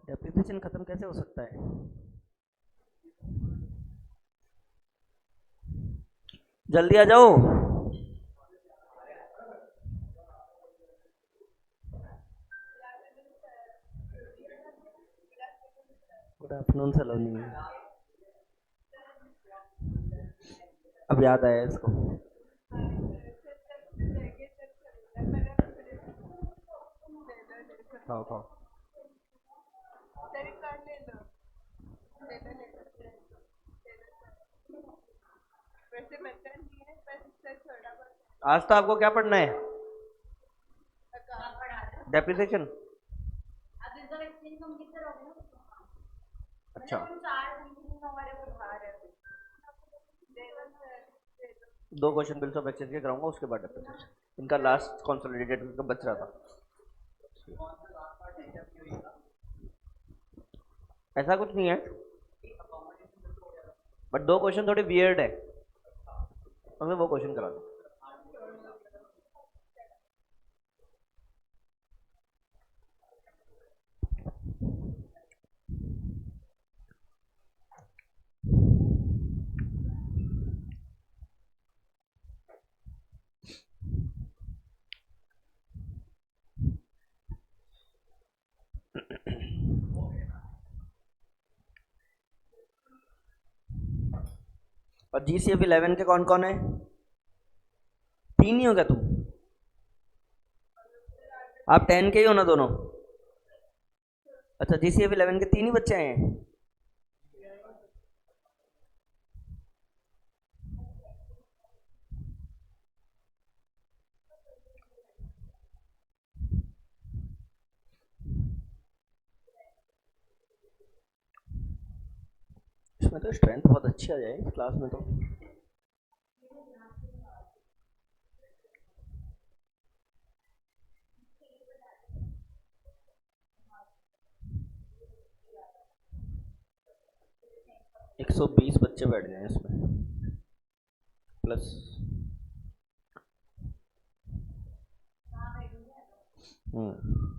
Depreciation खत्म कैसे हो सकता है? जल्दी आ जाओ। गुड आफ्टरनून सलोनी। अब याद आया इसको। खाओ खाओ। आज तो आपको क्या पढ़ना है? डेप्रिसिएशन। अच्छा, दो क्वेश्चन बिल्स ऑफ एक्सचेंज के कराऊंगा, उसके बाद डेप्रिसिएशन इनका लास्ट कंसोलिडेटेड का बच रहा था। ऐसा कुछ नहीं है, बट दो क्वेश्चन थोड़े वियर्ड है, तो मैं वो क्वेश्चन करा दूँ। और GCF 11 के कौन कौन है? तीन ही हो गया तुम? आप 10 के ही हो ना दोनों? अच्छा, GCF 11 के तीन ही बच्चे आए हैं। इसमें तो स्ट्रेंथ बहुत अच्छी आ जाए क्लास में तो। एक 120 बच्चे बैठ गए इसमें plus. Hmm.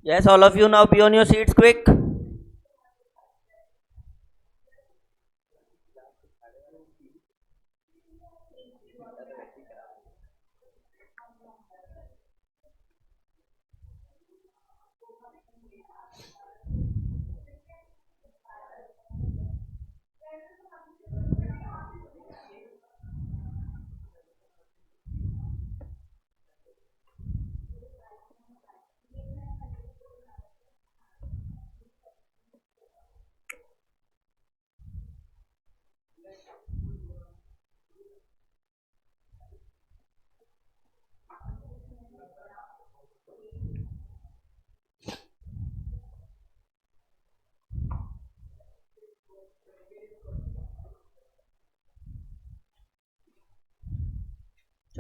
Yes, all of you now be on your seats quick.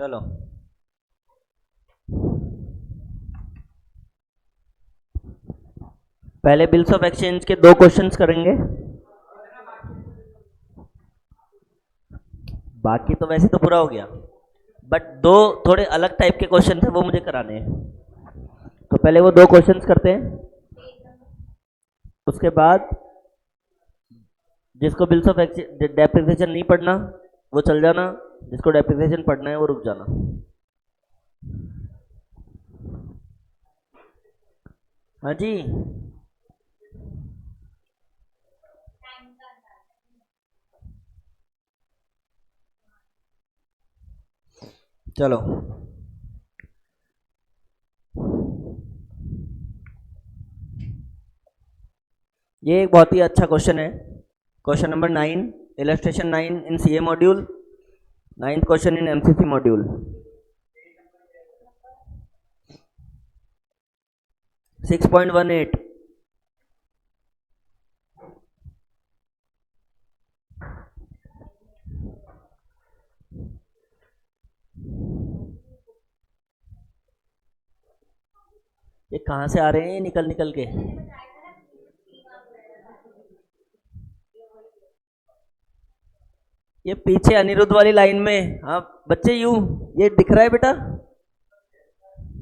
चलो पहले बिल्स ऑफ एक्सचेंज के 2 क्वेश्चंस करेंगे, बाकी तो वैसे तो पूरा हो गया, बट 2 थोड़े अलग टाइप के क्वेश्चन थे वो मुझे कराने हैं। तो पहले वो 2 क्वेश्चंस करते हैं, उसके बाद जिसको बिल्स ऑफ डेप्रिसिएशन नहीं पढ़ना वो चल जाना, जिसको डेप्रिसिएशन पढ़ना है वो रुक जाना। हाँ जी, चलो ये एक बहुत ही अच्छा क्वेश्चन है, question number 9, illustration 9 in CA module, 9th question in MCC module, 6.18। ये कहाँ से आ रहे हैं निकल निकल के? ये पीछे अनिरुद्ध वाली लाइन में, हाँ बच्चे यूं, ये दिख रहा है बेटा?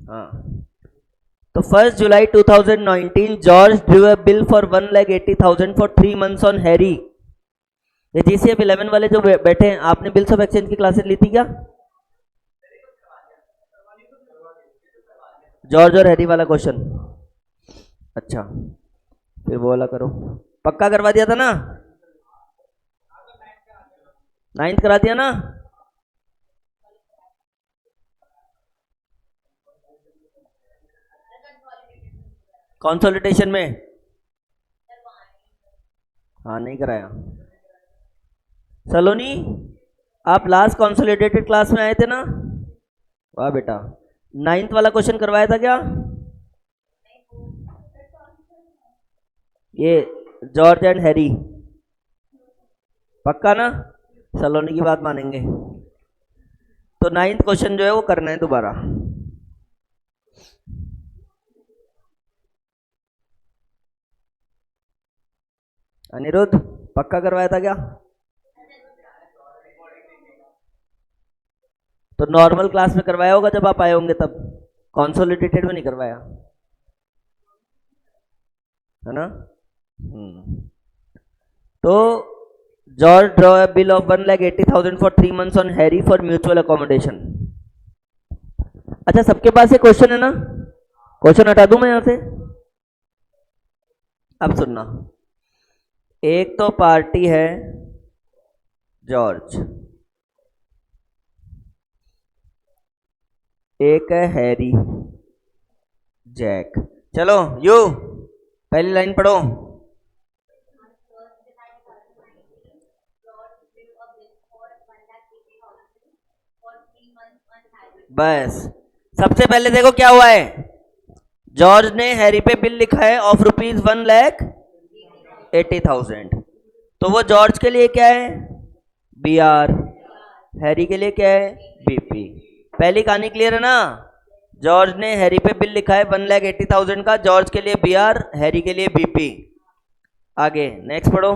हाँ, तो 1 जुलाई 2019 George drew a bill for 1,80,000 for 3 months on Harry. ये जीसीएफ 11 वाले जो बैठे हैं, आपने बिल्स ऑफ एक्सचेंज की क्लासेस ली थी क्या? जॉर्ज और हैरी वाला क्वेश्चन, अच्छा फिर वो वाला करो। पक्का करवा दिया था ना? 9th करा दिया ना? कंसोलिडेशन में? हाँ नहीं कराया। सलोनी, आप लास्ट कंसोलिडेटेड क्लास में आए थे ना? वाह बेटा, 9th वाला क्वेश्चन करवाया था क्या? ये जॉर्ज एंड हैरी, पक्का ना? सलोनी की बात मानेंगे। तो 9th क्वेश्चन जो है वो करना है दोबारा। अनिरुद्ध, पक्का करवाया था क्या? तो नॉर्मल क्लास में करवाया होगा जब आप आए होंगे तब, कंसोलिडेटेड में नहीं करवाया है ना? तो George draw a bill of 1,80,000 for 3 months on Harry for mutual accommodation. अच्छा सबके पास ये क्वेश्चन है ना? क्वेश्चन हटा दूं मैं यहां से? अब सुनना, एक तो पार्टी है जॉर्ज, एक है हैरी, जैक। चलो यू पहली लाइन पढ़ो। बस सबसे पहले देखो क्या हुआ है, जॉर्ज ने हैरी पे बिल लिखा है ऑफ रुपीज 1,80,000। तो वो जॉर्ज के लिए क्या है? बी आर, हैरी के लिए क्या है? बीपी। पहली कहानी क्लियर है ना? जॉर्ज ने हैरी पे बिल लिखा है 1,80,000 का, जॉर्ज के लिए बी आर, हैरी के लिए बीपी। आगे नेक्स्ट पढ़ो।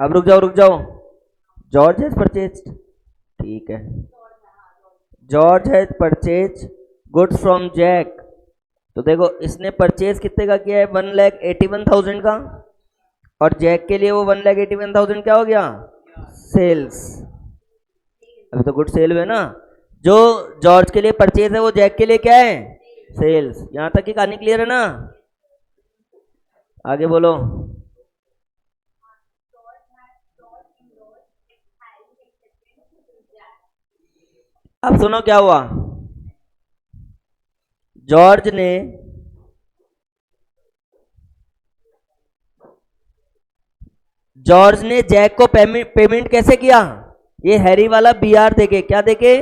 अब रुक जाओ रुक जाओ, जॉर्ज हैज परचेज, ठीक है, George has purchase goods from Jack. तो देखो इसने परचेज कितने का किया है? 1,81,000 का, और जैक के लिए वो 1,81,000 क्या हो गया? सेल्स। अभी तो गुड सेल हुए ना, जो जॉर्ज के लिए परचेज है वो जैक के लिए क्या है? सेल्स। यहां तक की कहानी क्लियर है ना? आगे बोलो। अब सुनो क्या हुआ, जॉर्ज ने जैक को पेमेंट कैसे किया? ये हैरी वाला बीआर देके, क्या देके?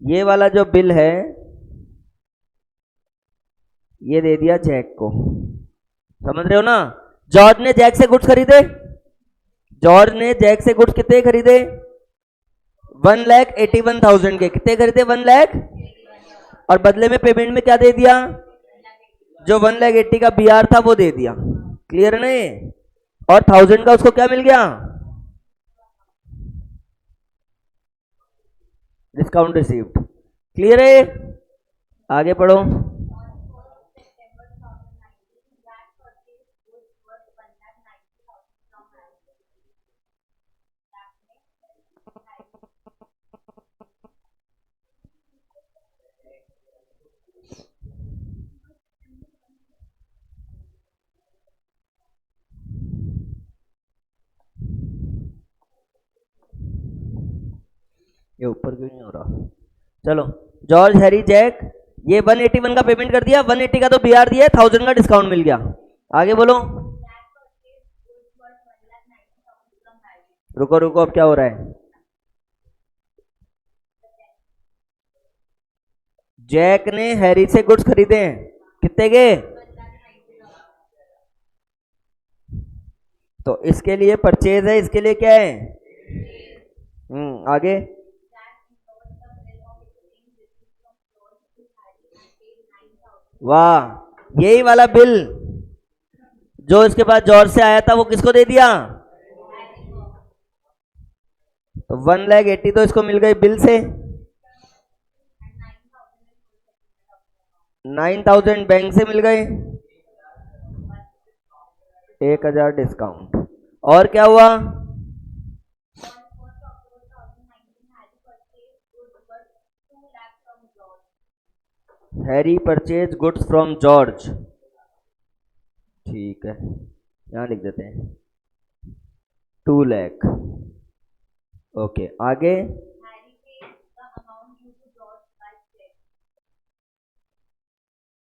ये वाला जो बिल है ये दे दिया जैक को, समझ रहे हो ना? जॉर्ज ने जैक से गुड्स खरीदे, जॉर्ज ने जैक से गुड्स कितने खरीदे? 1,81,000 के। कितने खरीदे? 1,00,000। और बदले में पेमेंट में क्या दे दिया? जो 1,80,000 का बीआर था वो दे दिया। क्लियर है ना ये? और 1000 का उसको क्या मिल गया? Discount received. क्लियर है? आगे पढ़ो। ये ऊपर क्यों नहीं हो रहा? चलो, जॉर्ज, हैरी, जैक, ये 181 का पेमेंट कर दिया, 180 का तो बीआर दिया, 1000 का डिस्काउंट मिल गया। आगे बोलो। रुको रुको, अब क्या हो रहा है? जैक ने हैरी से गुड्स खरीदे हैं, कितने के? तो इसके लिए परचेज है, इसके लिए क्या है? आगे। वाह, यही वाला बिल जो इसके बाद जॉर्ज से आया था वो किसको दे दिया? तो 1,80,000 तो इसको मिल गई बिल से, 9,000 बैंक से मिल गए, 1,000 डिस्काउंट। और क्या हुआ? Harry purchase goods from George. ठीक है, यहां लिख देते हैं 2 लाख। ओके, आगे।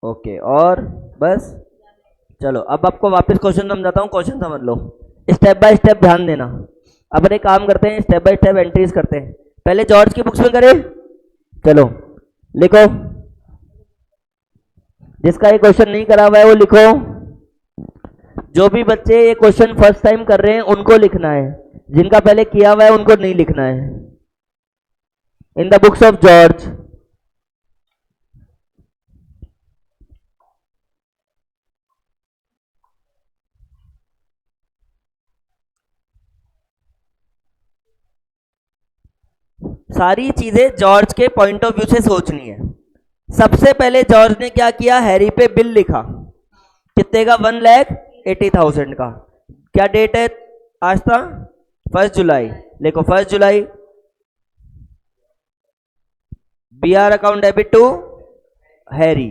ओके, और बस? चलो, अब आपको वापस क्वेश्चन समझाता हूँ, क्वेश्चन समझ लो, स्टेप बाय स्टेप ध्यान देना। अब एक काम करते हैं, स्टेप बाय स्टेप एंट्रीज करते हैं। पहले जॉर्ज की बुक्स में करें। चलो लिखो, जिसका ये क्वेश्चन नहीं करा हुआ है वो लिखो। जो भी बच्चे ये क्वेश्चन फर्स्ट टाइम कर रहे हैं उनको लिखना है, जिनका पहले किया हुआ है उनको नहीं लिखना है। इन द बुक्स ऑफ जॉर्ज। सारी चीजें जॉर्ज के पॉइंट ऑफ व्यू से सोचनी है। सबसे पहले जॉर्ज ने क्या किया? हैरी पे बिल लिखा, कितने का? 1,80,000 का। क्या डेट है आज था? 1 जुलाई। लिखो 1 जुलाई। BR account debit to Harry.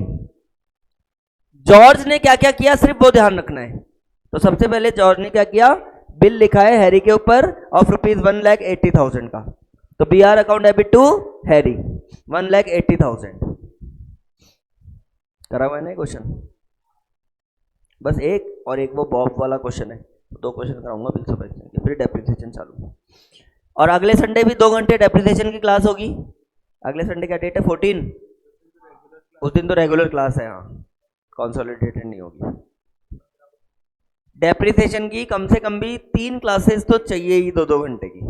George ने क्या क्या किया सिर्फ वो ध्यान रखना है। तो सबसे पहले जॉर्ज ने क्या किया? बिल लिखा है हैरी के ऊपर ऑफ ₹1,80,000 का। तो BR account debit to Harry 1,80,000। करा हुआ है ना क्वेश्चन? बस एक और एक वो बॉब वाला क्वेश्चन है, 2 क्वेश्चन कराऊंगा बिल सब्सट्रैक्शन के, फिर डेप्रिसिएशन चालू। और अगले संडे भी 2 घंटे डेप्रिसिएशन की क्लास होगी। अगले संडे क्या डेट है? 14। उस दिन तो रेगुलर क्लास है, हाँ, कंसोलिडेटेड नहीं होगी। डेप्रिसिएशन की कम से कम भी 3 क्लासेस तो चाहिए ही, 2-2 घंटे की।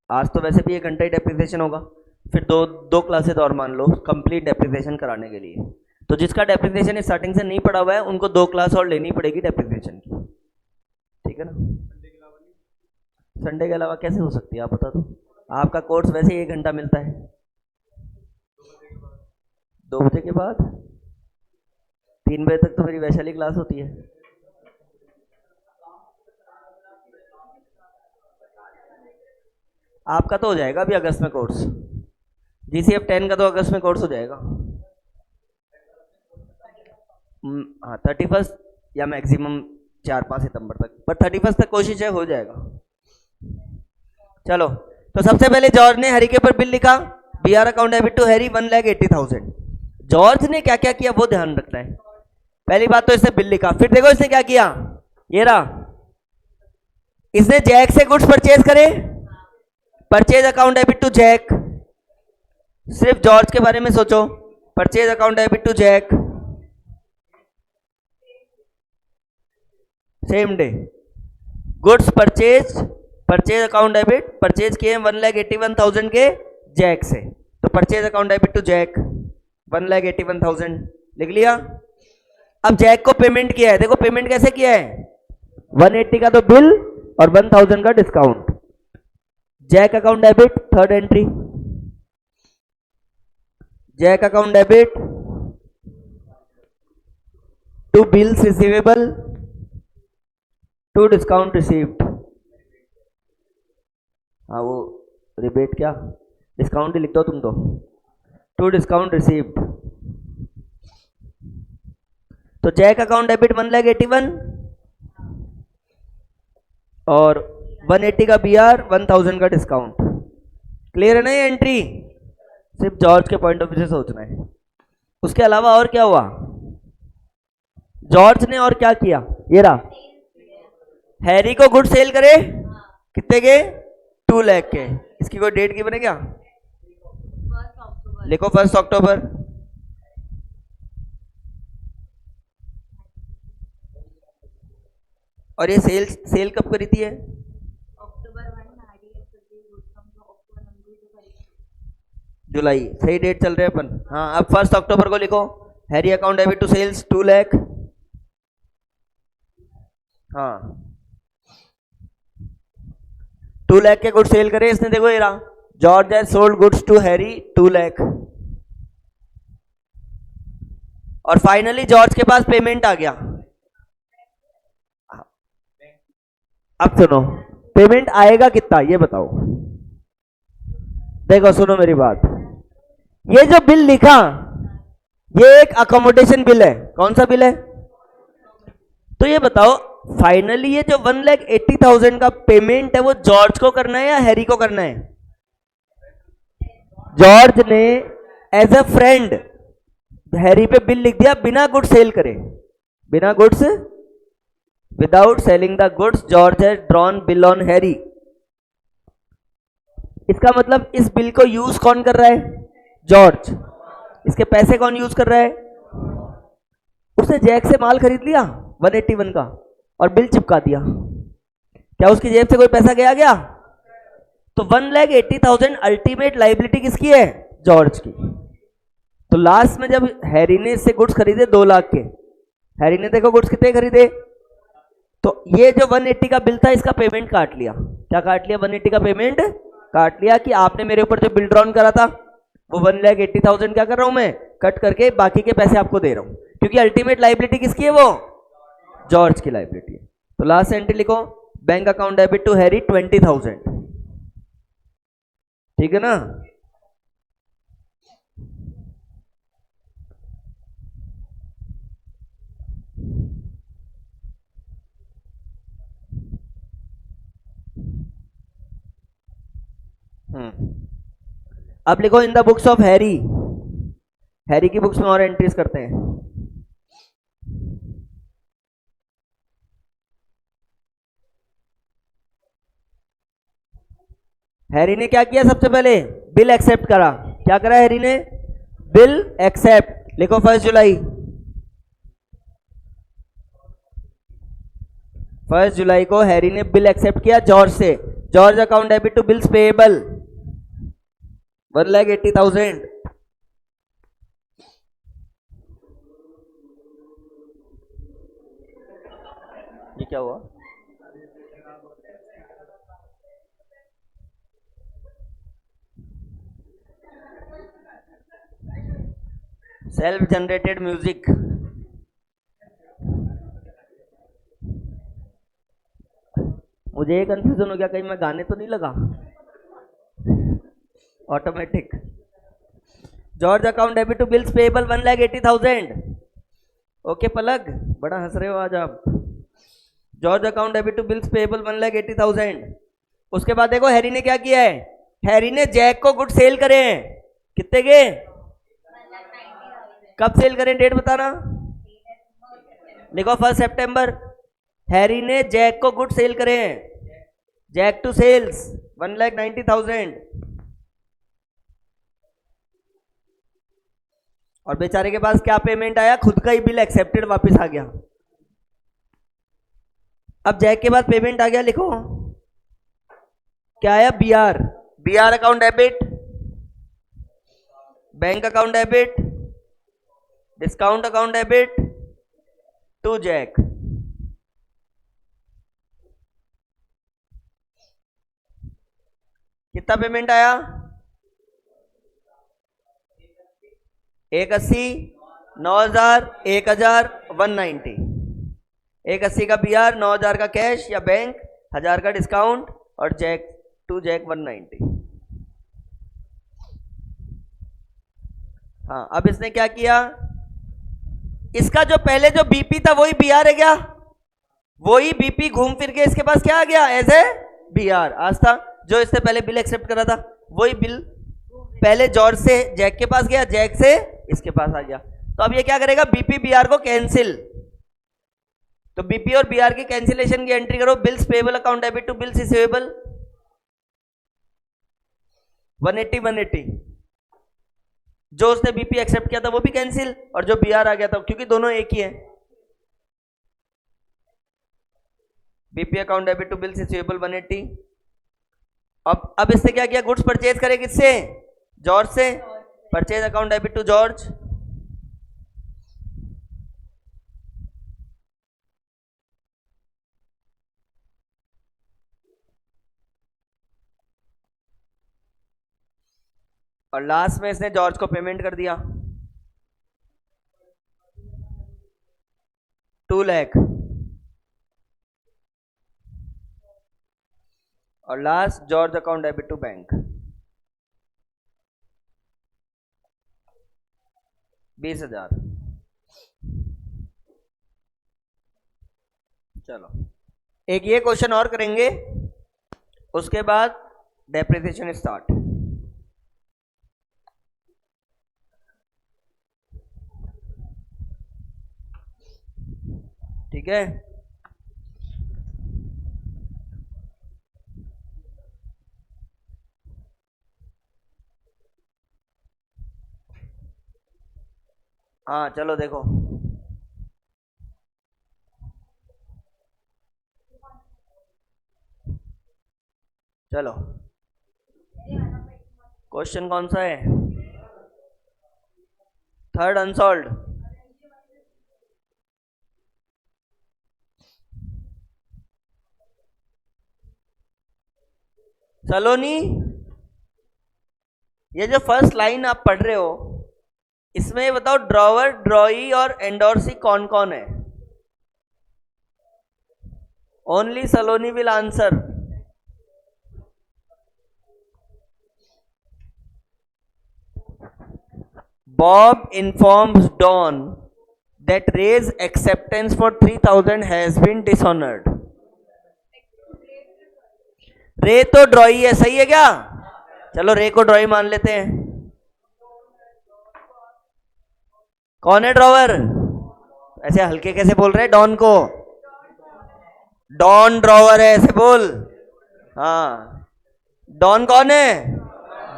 आज तो वैसे भी 1 घंटा ही डेप्रिसिएशन होगा, फिर दो क्लासेस और मान लो कंप्लीट डेप्रिसिएशन कराने के लिए। तो जिसका डेप्रिसिएशन स्टार्टिंग से नहीं पड़ा हुआ है उनको 2 क्लास और लेनी पड़ेगी डेप्रिसिएशन की, ठीक है ना? संडे के अलावा कैसे हो सकती है आप बता दो? आपका कोर्स वैसे ही 1 घंटा मिलता है। 2 बजे के बाद 3 बजे तक तो मेरी वैशाली क्लास होती है। आपका तो हो जाएगा अभी अगस्त में कोर्स, GCF 10 का तो अगस्त में कोर्स हो जाएगा। हाँ, 31 या मैक्सिमम 4-5 सितंबर तक, पर 31 तक कोशिश है हो जाएगा। चलो, तो सबसे पहले जॉर्ज ने हैरी के ऊपर बिल लिखा, BR account debit to Harry 1,80,000। George ने क्या क्या किया वो ध्यान रखना है। पहली बात तो इसने बिल लिखा, फिर देखो इसने क्या किया, ये रहा, इसने जैक से गुड्स परचेज करे, purchase account debit to Jack. सिर्फ जॉर्ज के बारे में सोचो, purchase account debit to Jack. Same day. Goods purchase, purchase account debit, purchase किए 1,81,000 के जैक से, तो purchase account debit to Jack 1,81,000 लिख लिया। अब जैक को पेमेंट किया है, देखो पेमेंट कैसे किया है, 180 का तो बिल और 1,000 का discount. Jack account debit, third entry, Jack account debit to bills receivable to discount received. हाँ वो रिबेट क्या, डिस्काउंट ही लिखते हो तुम तो, टू डिस्काउंट रिसीव्ड। तो जैक अकाउंट डेबिट 1,81,000 और 180 का BR, 1,000 का डिस्काउंट। क्लियर है ना ये एंट्री, सिर्फ जॉर्ज के पॉइंट ऑफ व्यू से सोचना है। उसके अलावा और क्या हुआ, जॉर्ज ने और क्या किया, ये रहा, हैरी को गुड सेल करे, कितने के, 2 लाख के। इसकी कोई डेट की बने क्या, लिखो 1 अक्टूबर। और ये सेल कब करी थी है, जुलाई, सही डेट चल रहे हैं अपन। हाँ अब 1 अक्टूबर को लिखो, Harry account debit to sales 2 lakh. हाँ 2 लाख के गुड्स सेल करे इसने, देखो ये रहा, George has sold goods to Harry 2 lakh. और फाइनली जॉर्ज के पास पेमेंट आ गया। अब सुनो, पेमेंट आएगा कितना ये बताओ। देखो सुनो मेरी बात, ये जो बिल लिखा ये एक अकोमोडेशन बिल है, कौन सा बिल है, तो ये बताओ फाइनली ये जो 1,80,000 का पेमेंट है वो जॉर्ज को करना है या हैरी को करना है। जॉर्ज ने एज अ फ्रेंड हैरी पे बिल लिख दिया बिना गुड्स सेल करे, बिना goods, without selling the goods George has drawn bill on Harry. इसका मतलब इस बिल को यूज कौन कर रहा है, जॉर्ज। इसके पैसे कौन यूज कर रहा है, उसने जैक से माल खरीद लिया 181 का और बिल चिपका दिया, क्या उसकी जेब से कोई पैसा गया, तो 1,80,000 अल्टीमेट लाइबिलिटी किसकी है, जॉर्ज की। तो लास्ट में जब हैरी ने इससे गुड्स खरीदे 2 लाख के, हैरी ने देखो गुड्स कितने खरीदे, तो ये जो 180 का बिल था इसका पेमेंट काट लिया, क्या काट लिया, 180 का पेमेंट काट लिया कि आपने मेरे ऊपर जो बिल ड्रॉन करा था वो 1,80,000 क्या कर रहा हूं मैं, कट करके बाकी के पैसे आपको दे रहा हूं, क्योंकि अल्टीमेट लाइबिलिटी किसकी है, वो जॉर्ज की लाइबिलिटी है। तो लास्ट एंट्री लिखो, bank account debit to Harry 20,000, ठीक है ना। अब लिखो in the books of Harry, Harry की बुक्स में और एंट्रीज करते हैं। हैरी ने क्या किया, सबसे पहले बिल एक्सेप्ट करा, क्या करा हैरी ने, बिल एक्सेप्ट, लिखो 1 जुलाई, 1 जुलाई को हैरी ने बिल एक्सेप्ट किया जॉर्ज से, George account debit to bills payable 1,80,000। ये क्या हुआ, सेल्फ जनरेटेड म्यूजिक, मुझे ये कंफ्यूजन हो गया कहीं मैं गाने तो नहीं लगा, automatic. George account debit to bills payable 1,80,000। Okay Palak, बड़ा हंस रहे हो आज आप। George account debit to bills payable 1,80,000। उसके बाद देखो हैरी ने क्या किया है, हैरी ने जैक को गुड सेल करे हैं, कितने के, कब सेल करें, डेट बताना, लिखो 1 सितंबर। हैरी ने जैक को गुड सेल करे हैं, जैक टू सेल्स 1,90,000, और बेचारे के पास क्या पेमेंट आया, खुद का ही बिल एक्सेप्टेड वापस आ गया। अब जैक के बाद पेमेंट आ गया, लिखो क्या आया, BR. BR account debit, bank account debit, discount account debit to Jack. कितना पेमेंट आया, 180, 9000, 1000, 190। 180 का बीआर, 9000 का कैश या बैंक, 1000 का डिस्काउंट और जैक टू जैक 190। हाँ, अब इसने क्या किया, इसका जो पहले जो बीपी था वही बीआर है क्या, वही बीपी घूम फिर के इसके पास क्या आ गया, एज ए बीआर। आज था जो इससे पहले बिल एक्सेप्ट करा था वही बिल पहले जॉर्ज से जैक के पास गया, जैक से इसके पास आ गया। तो अब ये क्या करेगा, बीपी बीआर को कैंसिल। तो बीपी और बीआर की कैंसिलेशन की एंट्री करो, bills payable account debit to bills receivable 180 180। जो उसने बीपी एक्सेप्ट किया था वो भी कैंसिल, और जो बीआर आ गया था, क्योंकि दोनों एक ही है। BP account debit to bills receivable 180। अब इससे क्या किया, गुड्स परचेज करे किससे, जॉर्ज से, purchase account debit to George. और लास्ट में इसने जॉर्ज को पेमेंट कर दिया 2 लाख। और last George account debit to bank 20,000। चलो एक ये क्वेश्चन और करेंगे, उसके बाद डेप्रिसिएशन स्टार्ट। ठीक है, हाँ चलो देखो, चलो क्वेश्चन कौन सा है, थर्ड अनसॉल्व्ड। सलोनी, ये जो फर्स्ट लाइन आप पढ़ रहे हो, इसमें ये बताओ ड्रॉवर, ड्रॉई और एंडोर्सी कौन कौन है। Only Saloni will answer. Bob informs Don that Ray's acceptance for 3,000 has been dishonored. रे तो ड्रॉई है, सही है क्या, चलो रे को ड्रॉई मान लेते हैं। कौन है ड्रॉवर, ऐसे हल्के कैसे बोल रहे हैं डॉन को, डॉन ड्रॉवर है ऐसे बोल। हाँ, डॉन कौन है,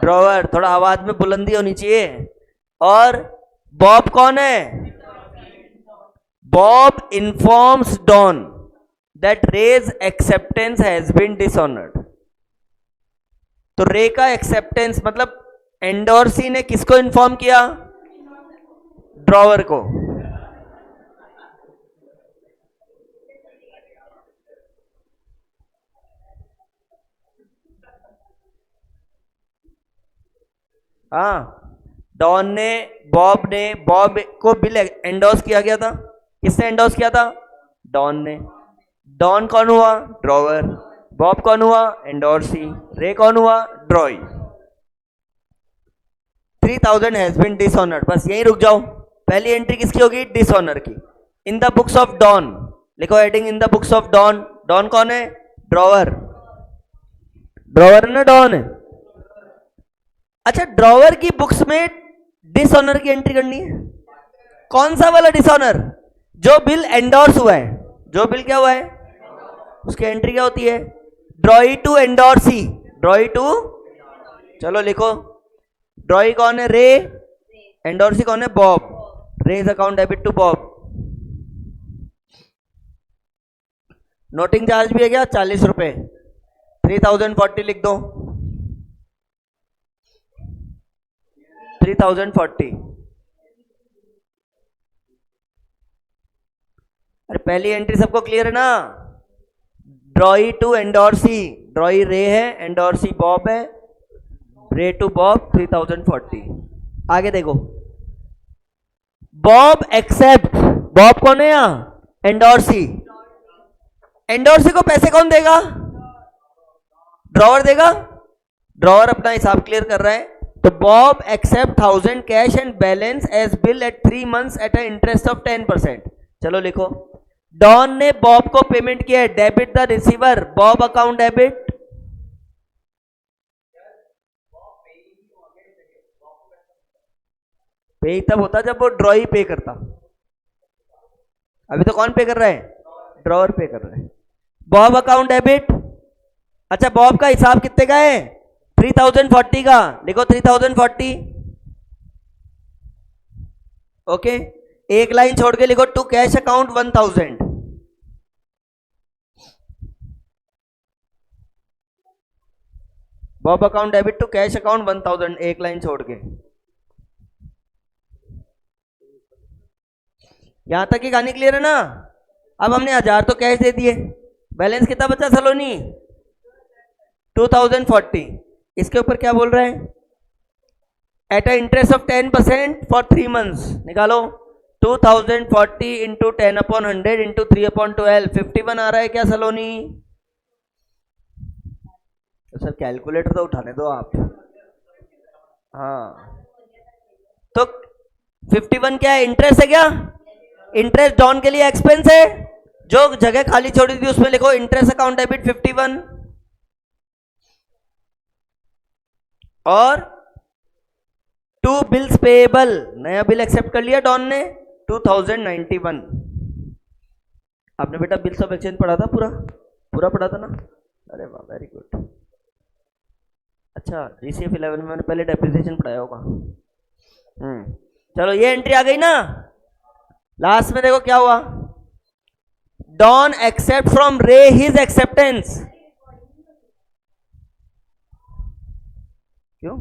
ड्रॉवर, थोड़ा आवाज में बुलंदी होनी चाहिए। और बॉब कौन है, Bob informs Don that Ray's acceptance has been dishonoured. तो रे का एक्सेप्टेंस मतलब एंडोर्सी ने किसको इन्फॉर्म किया, ड्रॉवर को। हाँ, डॉन ने, बॉब को बिल एंडोर्स किया गया था, किसने एंडोर्स किया था, डॉन ने। डॉन कौन हुआ, ड्रॉवर। बॉब कौन हुआ, एंडोर्सी। रे कौन हुआ, ड्रॉई। 3,000 हैज बीन डिसऑनर्ड, बस यहीं रुक जाओ। पहली एंट्री किसकी होगी, डिसऑनर की। In the books of don लिखो, heading in the books of don. Don कौन है, ड्रॉवर। ड्रॉवर है ना डॉन है। अच्छा, ड्रॉवर की बुक्स में डिसऑनर की एंट्री करनी है। कौन सा वाला डिसऑनर, जो बिल एंडोर्स हुआ है, जो बिल क्या हुआ है, उसकी एंट्री क्या होती है, drawee to endorsee. Drawee to, चलो लिखो, ड्रॉई कौन है, रे। एंडोर्सी कौन है, Bob. Ray's account debit to Bob. Noting charge भी है क्या? 40 रुपए। 3040 लिख दो, 3040। अरे पहली एंट्री सबको क्लियर है ना? ड्रॉई टू एंडोर्सी, ड्रॉई रे है, एंडोर्सी बॉब है, रे टू बॉब 3040। आगे देखो, बॉब एक्सेप्ट, बॉब कौन है यहां? एंडोर्सी। एंडोर्सी को पैसे कौन देगा? ड्रॉवर देगा। ड्रॉवर अपना हिसाब क्लियर कर रहा है, तो Bob accept 1000 cash and balance as bill at 3 months at a interest of 10%। चलो लिखो, डॉन ने बॉब को पेमेंट किया है, debit the receiver, Bob account debit. पे तब होता जब वो ड्रॉई पे करता, अभी तो कौन पे कर रहा है? ड्रॉवर पे कर रहा है। Bob account debit. अच्छा, बॉब का हिसाब कितने का है? 3040 का, लिखो 3040। ओके, एक लाइन छोड़ के लिखो to cash account 1000। Bob account debit to cash account 1000, एक लाइन छोड़ के। यहां तक की कहानी क्लियर है ना? अब हमने 1000 तो कैश दे दिए, बैलेंस कितना बचा सलोनी? 2040। इसके ऊपर क्या बोल रहा है? Eight a interest of 10% for 3 months। निकालो, 2040 इंटू 10/100 इंटू 3/12, 51 आ रहा है क्या सलोनी? तो सर कैलकुलेटर तो उठाने दो आप। हाँ, तो 51 क्या है? इंटरेस्ट है क्या? इंटरेस्ट डॉन के लिए एक्सपेंस है, जो जगह खाली छोड़ी थी उसमें लिखो इंटरेस्ट अकाउंट डेबिट 51। और टू बिल्स पेएबल, नया बिल एक्सेप्ट कर लिया डॉन ने 2091। आपने बेटा बिल्स ऑफ एक्सचेंज पढ़ा था? पूरा पूरा पढ़ा था ना? अरे वाह, वेरी गुड। अच्छा, जीसीएफ 11 में मैंने पहले डेप्रिसिएशन पढ़ाया होगा। चलो, ये एंट्री आ गई ना? लास्ट में देखो क्या हुआ, डॉन एक्सेप्ट फ्रॉम रे हिज एक्सेप्टेंस। क्यों?